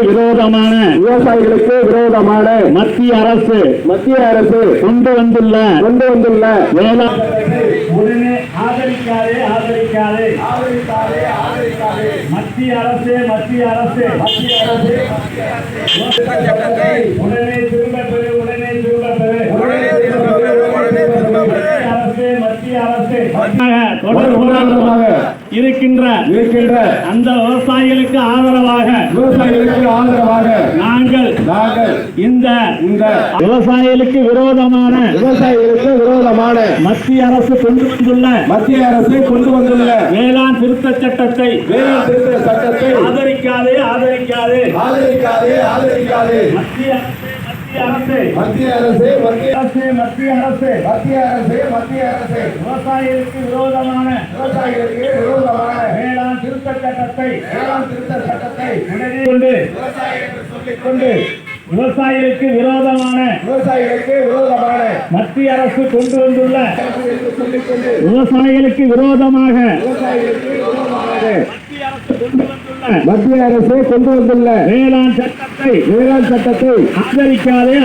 விரோதமான விவசாயிகளுக்கு விரோதமான மத்திய அரசு கொண்டு வந்துள்ள வேளாண் உடனே ஆதரிக்காதே மத்திய அரசு உடனே திரும்ப பெறு மத்திய அரசு தொடர்பாக இருக்கின்ற அந்த விவசாயிகளுக்கு ஆதரவாக நாங்கள் இந்த விவசாயிகளுக்கு விரோதமான மத்திய அரசு கொண்டு வந்துள்ள வேளாண் திருத்த சட்டத்தை ஆதரிக்காதே மத்திய அரசு விவசாயிகளுக்கு விரோதமான வேளாண் திருத்த சட்டத்தை கொண்டு விவசாயிகளுக்கு விரோதமான மத்திய அரசு கொண்டு வந்துள்ள விவசாயிகளுக்கு விரோதமாக மத்திய அரசு கொண்டு வந்துள்ள வேளாண் சட்டத்தை ஆதரிக்காதே